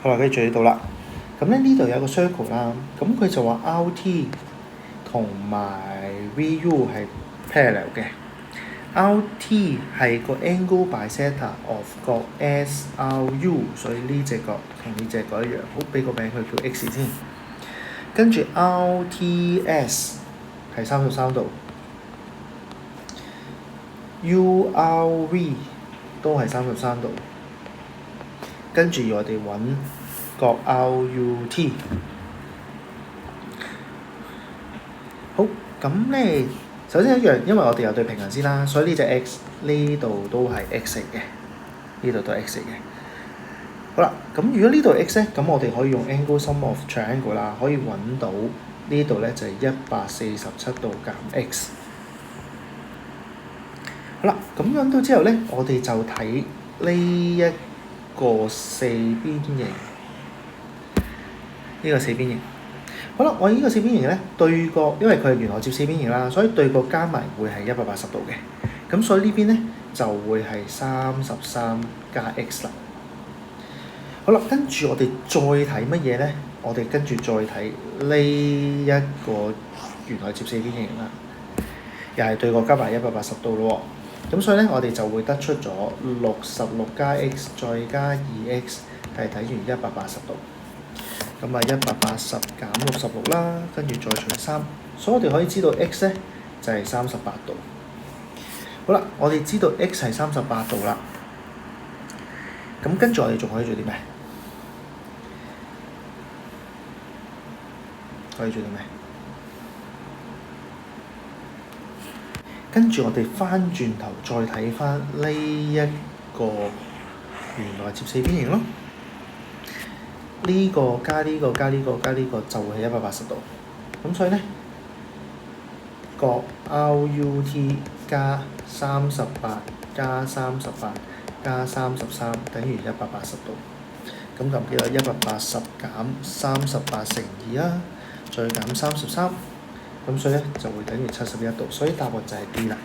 好啦，跟住做呢度啦。咁咧呢度有一個 circle 啦，咁佢就話 RT 同埋 VU 係 parallel 嘅。RT 係個 angle bisector of 個 SRU，所以呢隻角同呢隻角一樣。好，俾個名佢叫 X 先。跟住 RTS 係33度，URV 都係33度。跟住我哋揾角 RUT。好，咁咧首先一樣，因為我哋有對平行線啦，所以呢隻 X 呢度都係 X 嚟嘅，呢度都係 X 嚟嘅。好啦，咁如果呢度 X 咧，咁我哋可以用 angle sum of triangle 啦，可以揾到呢度咧就係147度減 X。好啦，咁揾到之後咧，我哋就睇呢一個四邊形，呢個四邊形。好啦，我呢個四邊形咧對角，因為佢係圓來接四邊形啦，所以對角加埋會係180度嘅。咁所以呢邊咧就會係33加 X 啦。好啦，跟住我哋再睇乜嘢咧？我哋跟住再睇呢一個圓來接四邊形啦，又係對角加埋180度咯喎。咁所以咧，我哋就會得出咗66加 X 再加2X 係等於180度。咁啊180減66啦，跟住再除3，所以我哋可以知道 X 咧就係38度。好啦，我哋知道 X 係38度啦。咁跟住我哋仲可以做啲咩？跟住我哋翻轉頭再睇翻呢一個圓來接四邊形咯。呢個加呢個加呢個加呢個就會係180度。咁所以咧，角 RUT 加38加38加33等於180度。咁就唔記得180減38乘2啦，再減33，咁所以咧就會等於71度。所以答案就係 D 啦。